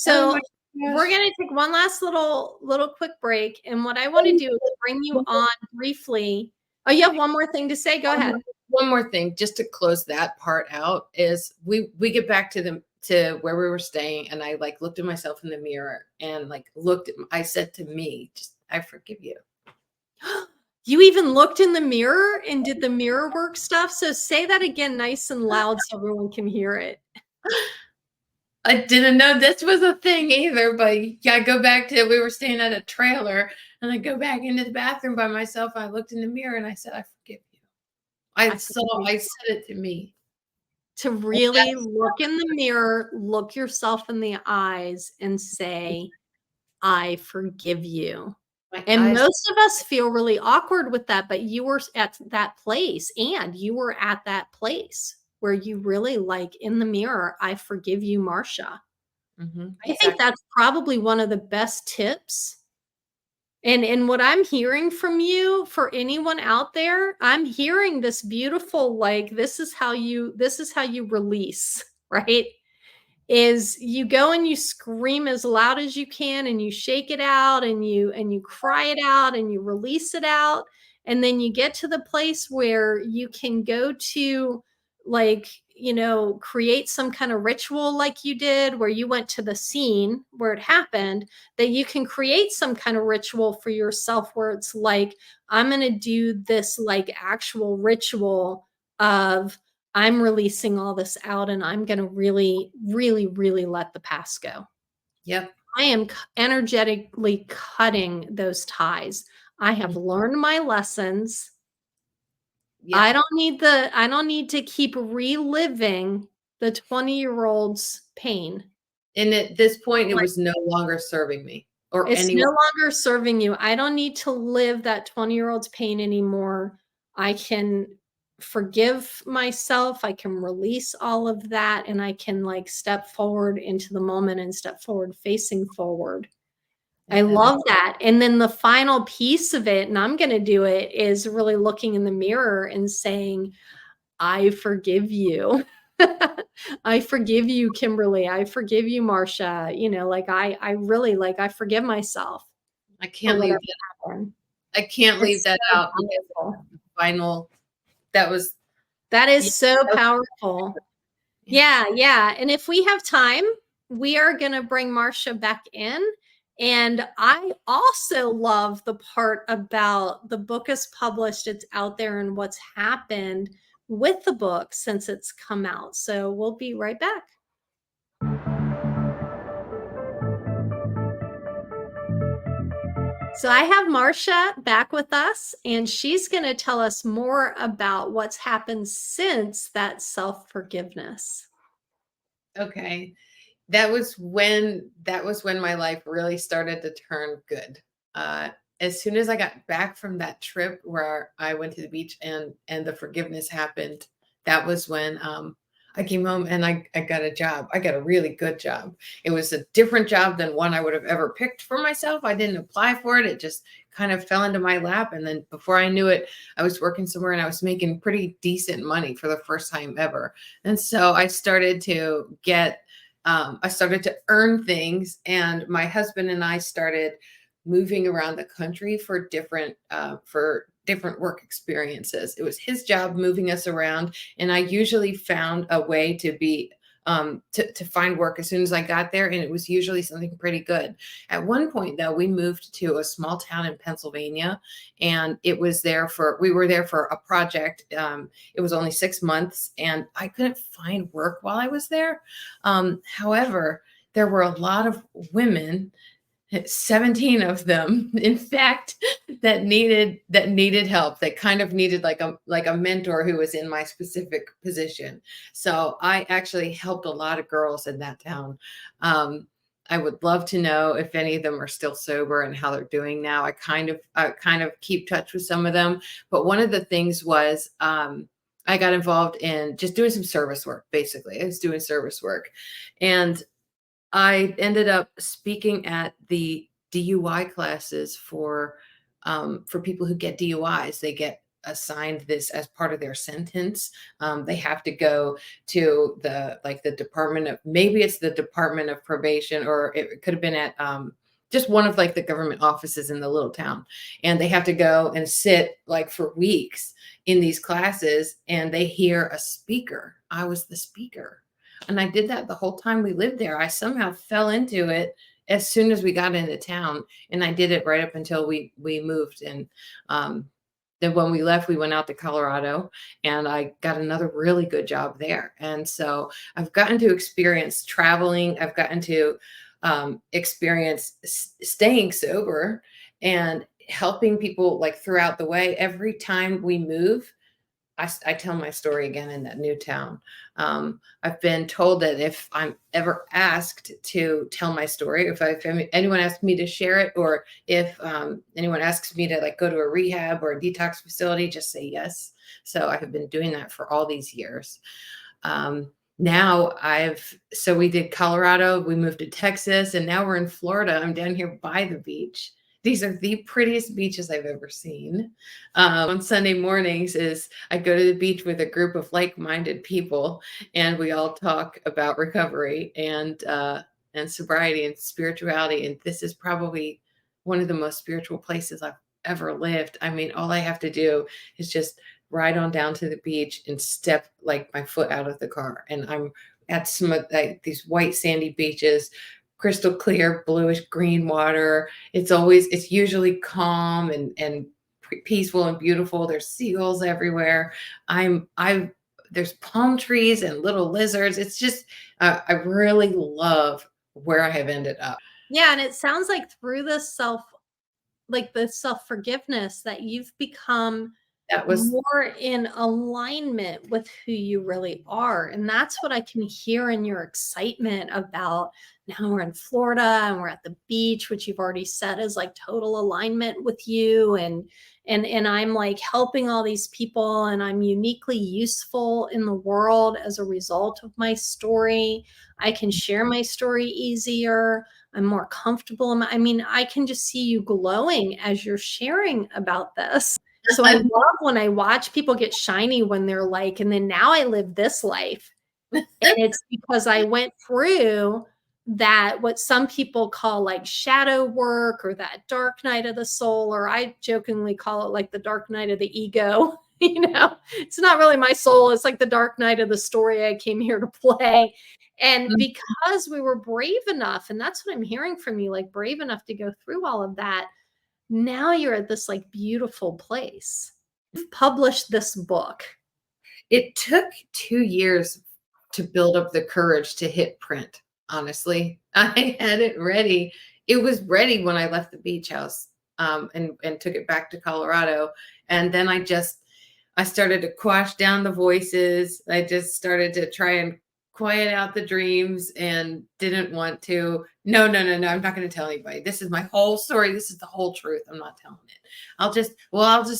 oh my So we're gosh. gonna take one last little quick break, and what I want to do is bring you on briefly. Oh, you have one more thing to say? Go One more ahead. one more thing, just to close that part out, is we get back to where we were staying, and I, like, looked at myself in the mirror and, like, I said to me, just, "I forgive you." You even looked in the mirror and did the mirror work stuff? So say that again nice and loud so everyone can hear it. I didn't know this was a thing either, but yeah, I go back to we were staying at a trailer, and I go back into the bathroom by myself, I looked in the mirror, and I said, "I forgive you." I forgive I you. said it to me. To And really that's look in the mirror, look yourself in the eyes and say, "I forgive you." my And eyes. most of us feel really awkward with that, but you were at that place, and you were at that place where you really, like, in the mirror, "I forgive you, Marcia." Mhm, I think exactly. that's probably one of the best tips. And what I'm hearing from you, for anyone out there, I'm hearing this beautiful, like, this is how you release, right? Is you go and you scream as loud as you can, and you shake it out, and you cry it out, and you release it out, and then you get to the place where you can go to, like, create some kind of ritual like you did, where you went to the scene where it happened, that you can create some kind of ritual for yourself where it's like, I'm going to do this, like, actual ritual of, I'm releasing all this out, and I'm going to really, really, really let the past go. Yep. I am energetically cutting those ties. I have Mm, learned my lessons. yep. I don't need to keep reliving the 20-year-old's pain. And at this point, it Like, was no longer serving me or it's no anyone. longer serving you. I don't need to live that 20-year-old's pain anymore. I can forgive myself. I can release all of that, and I can, like, step forward into the moment and step forward facing forward. I And love that. And then the final piece of it, and I'm going to do it, is really looking in the mirror and saying, I forgive you. I forgive you, Kimberly. I forgive you, Marcia. Like, I really, like, I forgive myself I for can't leave whatever that happened. I can't leave It's that so out because powerful. the final that was That yeah, is so that was powerful. yeah. Yeah, yeah. And if we have time, we are going to bring Marcia back in. And I also love the part about the book is published, it's out there, and what's happened with the book since it's come out. So we'll be right back. So I have Marcia back with us, and she's going to tell us more about what's happened since that self-forgiveness. Okay. That was when my life really started to turn good. as soon as I got back from that trip where I went to the beach and the forgiveness happened, that was when I came home and I got a job. I got a really good job. It was a different job than one I would have ever picked for myself. I didn't apply for it. It just kind of fell into my lap. And then before I knew it, I was working somewhere and I was making pretty decent money for the first time ever. And so I started to earn things, and my husband and I started moving around the country for different work experiences. It was his job moving us around, and I usually found a way to be to find work as soon as I got there, and it was usually something pretty good. At one point, though, we moved to a small town in Pennsylvania, and we were there for a project. It was only 6 months, and I couldn't find work while I was there. However, there were a lot of women, 17 of them, in fact, that needed help. They kind of needed like a mentor who was in my specific position. So I actually helped a lot of girls in that town. I would love to know if any of them are still sober and how they're doing now. I kind of keep touch with some of them, but one of the things was I got involved in just doing some service work. Basically, I was doing service work, and I ended up speaking at the DUI classes for people who get DUIs. They get assigned this as part of their sentence. They have to go to the department of, maybe it's the Department of Probation, or it could have been at just one of like the government offices in the little town. And they have to go and sit like for weeks in these classes, and they hear a speaker. I was the speaker. And I did that the whole time we lived there. I somehow fell into it as soon as we got into town, and I did it right up until we moved. And then when we left, we went out to Colorado, and I got another really good job there. And so I've gotten to experience traveling. I've gotten to experience staying sober and helping people like throughout the way. Every time we move, I tell my story again in that new town. I've been told that if I'm ever asked to tell my story, if anyone asks me to share it, or if anyone asks me to like go to a rehab or a detox facility, just say yes. So I have been doing that for all these years. So we did Colorado, we moved to Texas, and now we're in Florida. I'm down here by the beach. These are the prettiest beaches I've ever seen. On Sunday mornings I go to the beach with a group of like-minded people, and we all talk about recovery and sobriety and spirituality. And this is probably one of the most spiritual places I've ever lived. I mean, all I have to do is just ride on down to the beach and step like my foot out of the car, and I'm at some of these white sandy beaches, crystal clear bluish green water. It's usually calm and peaceful and beautiful. There's seagulls everywhere. There's palm trees and little lizards. It's just I really love where I have ended up. Yeah, and it sounds like through the self-forgiveness that you've become That was more in alignment with who you really are. And that's what I can hear in your excitement about now we're in Florida and we're at the beach, which you've already said is like total alignment with you. And I'm like helping all these people, and I'm uniquely useful in the world as a result of my story. I can share my story easier. I'm more comfortable. I mean, I can just see you glowing as you're sharing about this. So I love when I watch people get shiny when they're like, and then now I live this life. And it's because I went through that, what some people call like shadow work, or that dark night of the soul, or I jokingly call it like the dark night of the ego. It's not really my soul. It's like the dark night of the story I came here to play. And because we were brave enough, and that's what I'm hearing from you, like brave enough to go through all of that, now you're at this like beautiful place. You've published this book. It took 2 years to build up the courage to hit print. Honestly, I had it ready. It was ready when I left the beach house and took it back to Colorado. And then I started to quash down the voices. I just started to try and quiet out the dreams and didn't want to. No, no, no, no. I'm not going to tell anybody. This is my whole story. This is the whole truth. I'm not telling it. I'll just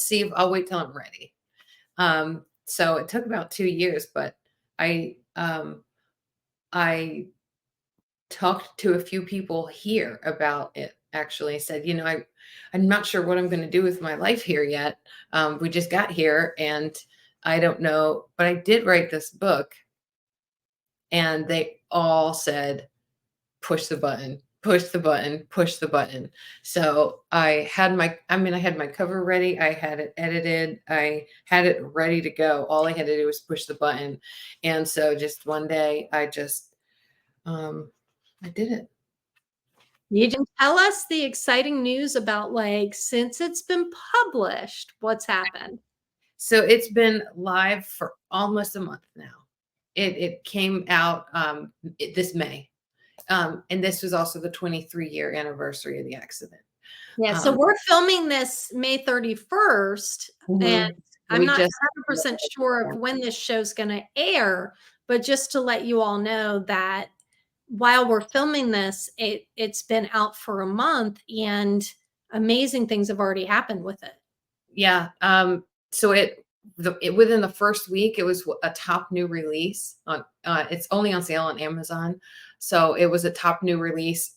see if I'll wait till I'm ready. So it took about 2 years, but I talked to a few people here about it. Actually, said, I'm not sure what I'm going to do with my life here yet. We just got here, and I don't know, but I did write this book, and they all said, push the button, push the button, push the button. So I had my cover ready. I had it edited. I had it ready to go. All I had to do was push the button. And so just one day I did it. You can tell us the exciting news about, like, since it's been published, what's happened? So it's been live for almost a month now. It came out this May. And this was also the 23-year anniversary of the accident. Yeah, so we're filming this May 31st, and I'm not 100% sure of when this show's going to air, but just to let you all know that while we're filming this, it's been out for a month, and amazing things have already happened with it. Yeah. So within the first week, it was a top new release on. It's only on sale on Amazon, so it was a top new release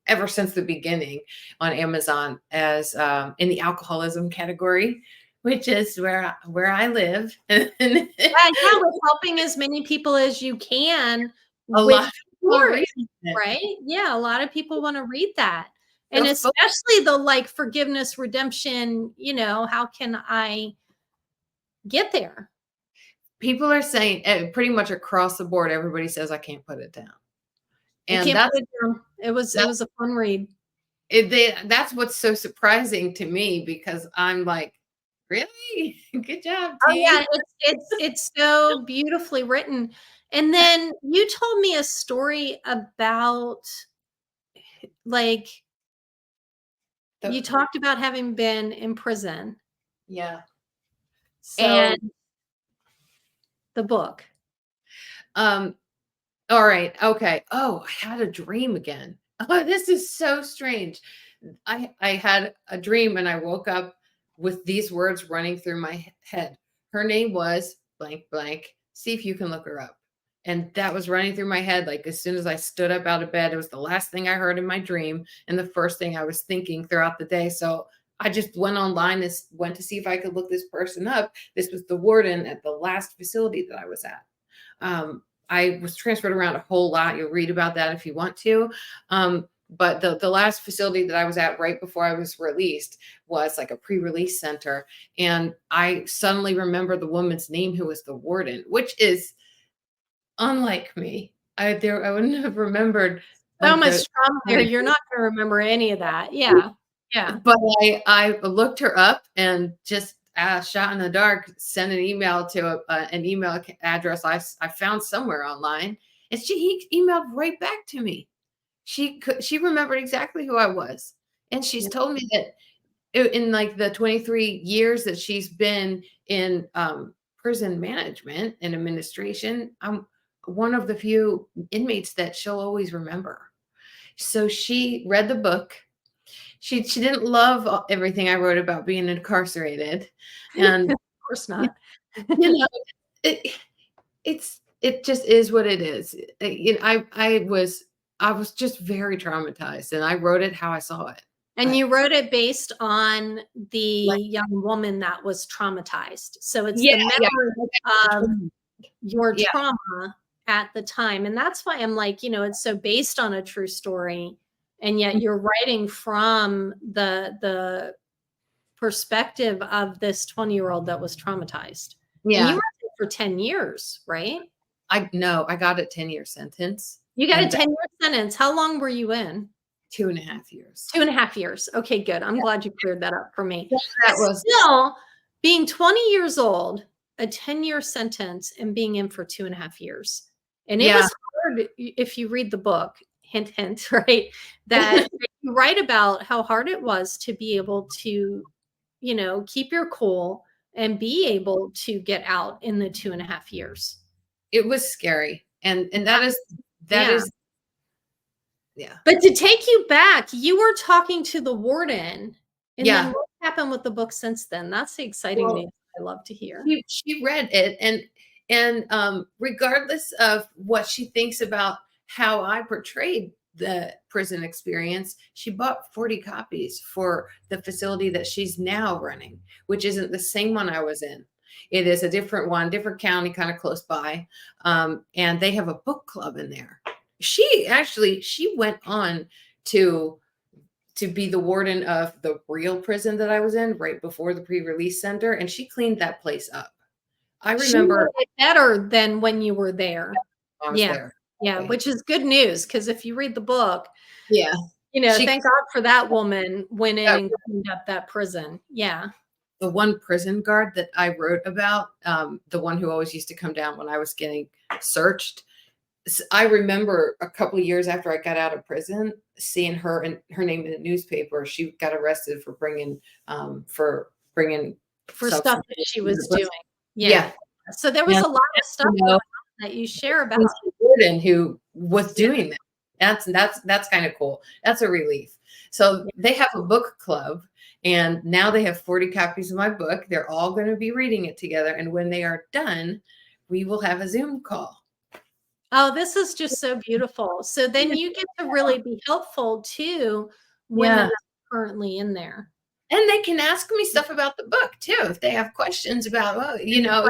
ever since the beginning on Amazon, as in the alcoholism category, which is where I live. Yeah, with helping as many people as you can. A lot of people read it. Right? Yeah, a lot of people want to read that. And especially the, like, forgiveness, redemption, how can I get there? People are saying pretty much across the board, everybody says I can't put it down. And it was a fun read. That's what's so surprising to me, because I'm like, really? Good job, team. Oh yeah, it's so beautifully written. And then you told me a story about, like, you talked about having been in prison. Yeah. So, and the book. All right. Okay. Oh, I had a dream again. Oh, this is so strange. I had a dream, and I woke up with these words running through my head. Her name was blank blank. See if you can look her up. And that was running through my head. Like, as soon as I stood up out of bed, it was the last thing I heard in my dream, and the first thing I was thinking throughout the day. So I just went online and went to see if I could look this person up. This was the warden at the last facility that I was at. I was transferred around a whole lot. You'll read about that if you want to. But the last facility that I was at right before I was released was like a pre-release center. And I suddenly remember the woman's name who was the warden, which is unlike me. I wouldn't have remembered. So much trauma there. You're not going to remember any of that. Yeah. Yeah. But I looked her up and just shot in the dark, sent an email to an email address I found somewhere online. And he emailed right back to me. She remembered exactly who I was. And she's told me that in like the 23 years that she's been in prison management and administration, I'm one of the few inmates that she'll always remember. So she read the book. She didn't love everything I wrote about being incarcerated, and of course not. It just is what it is. I was just very traumatized, and I wrote it how I saw it. And you wrote it based on the young woman that was traumatized. So it's the memory of your trauma at the time. And that's why I'm like, it's so based on a true story. And yet you're writing from the perspective of this 20-year-old that was traumatized. Yeah. And you were there for 10 years, right? I got a 10-year sentence. You got a 10-year sentence. How long were you in? 2.5 years. 2.5 years. Okay, good. I'm glad you cleared that up for me. That was still being 20 years old, a 10-year sentence, and being in for 2.5 years. And it was hard if you read the book, hint, hint, right? That you write about how hard it was to be able to, keep your cool and be able to get out in the 2.5 years. It was scary. And that is yeah. But to take you back, you were talking to the warden, and Yeah. then what happened with the book since then? That's the exciting Well, news I love to hear. she read it, and regardless of what she thinks about how I portrayed the prison experience, she bought 40 copies for the facility that she's now running, which isn't the same one I was in. It is a different one, different county, kind of close by. And they have a book club in there. She went on to be the warden of the real prison that I was in right before the pre-release center, and she cleaned that place up. I remember it better than when you were there. I was there. Yeah, Okay. which is good news, because if you read the book, Yeah. Thank God for that woman went in and cleaned up that prison. Yeah. The one prison guard that I wrote about, the one who always used to come down when I was getting searched. I remember a couple of years after I got out of prison, seeing her and her name in the newspaper. She got arrested for bringing stuff that she was doing. Yeah. So there was a lot of stuff that you share about. The warden who was doing that. That's kind of cool. That's a relief. So they have a book club, and now they have 40 copies of my book. They're all going to be reading it together. And when they are done, we will have a Zoom call. Oh, this is just so beautiful. So then you get to really be helpful to women that are currently in there. And they can ask me stuff about the book too, if they have questions about, about the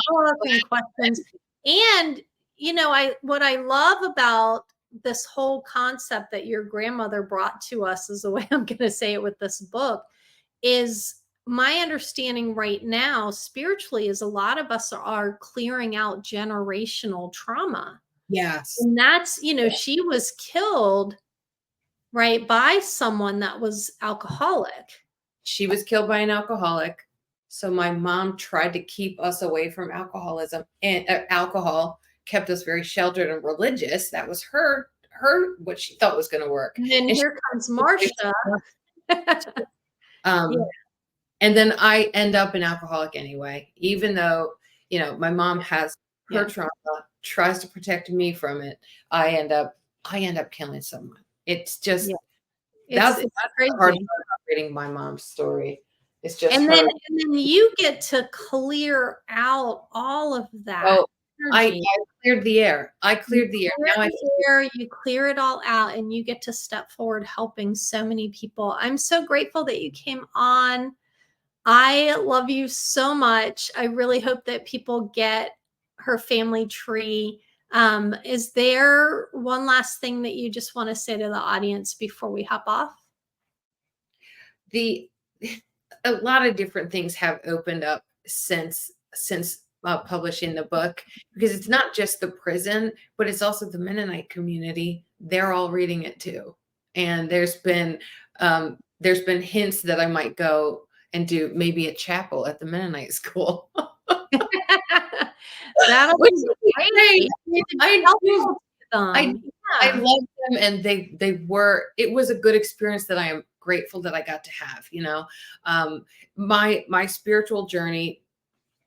book and questions. And what I love about this whole concept that your grandmother brought to us, is the way I'm going to say it with this book, is my understanding right now spiritually is a lot of us are clearing out generational trauma. Yes. And that's, she was killed right by someone that was alcoholic. She was killed by an alcoholic. So my mom tried to keep us away from alcoholism, and alcohol kept us very sheltered and religious. That was her what she thought was going to work. And then here comes Marcia. And then I end up an alcoholic anyway, even though, my mom has her trauma, tries to protect me from it. I end up killing someone. It's just, that's crazy. Hard about reading my mom's story. It's just, and then you get to clear out all of that. Oh, I cleared the air. You clear it all out, and you get to step forward helping so many people. I'm so grateful that you came on. I love you so much. I really hope that people get her family tree. Is there one last thing that you just want to say to the audience before we hop off? A lot of different things have opened up since publishing the book, because it's not just the prison, but it's also the Mennonite community. They're all reading it too. And there's been hints that I might go and do maybe a chapel at the Mennonite school. That'll be great. I love them, and it was a good experience that I am grateful that I got to have. My spiritual journey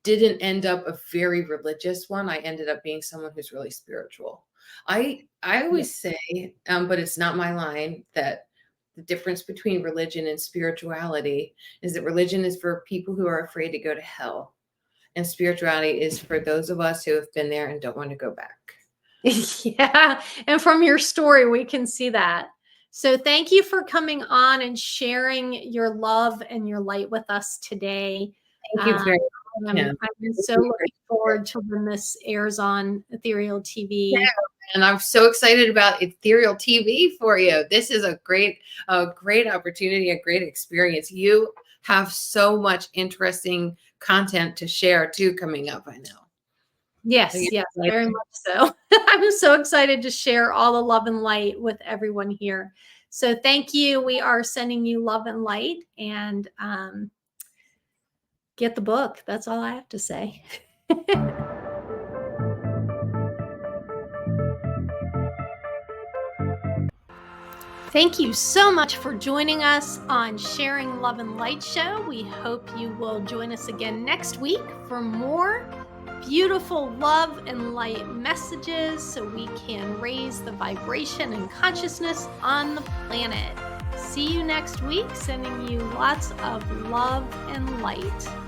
didn't end up a very religious one. I ended up being someone who's really spiritual. I always say, but it's not my line, that the difference between religion and spirituality is that religion is for people who are afraid to go to hell, and spirituality is for those of us who have been there and don't want to go back. Yeah. And from your story, we can see that. So thank you for coming on and sharing your love and your light with us today. Thank you very much. I'm so looking forward to when this airs on Ethereal TV. Yeah, and I'm so excited about Ethereal TV for you. This is a great opportunity, a great experience. You have so much interesting content to share too coming up, I know. Yes, very much so. I'm so excited to share all the love and light with everyone here. So thank you. We are sending you love and light, and get the book. That's all I have to say. Thank you so much for joining us on Sharing Love and Light Show. We hope you will join us again next week for more beautiful love and light messages so we can raise the vibration and consciousness on the planet. See you next week, sending you lots of love and light.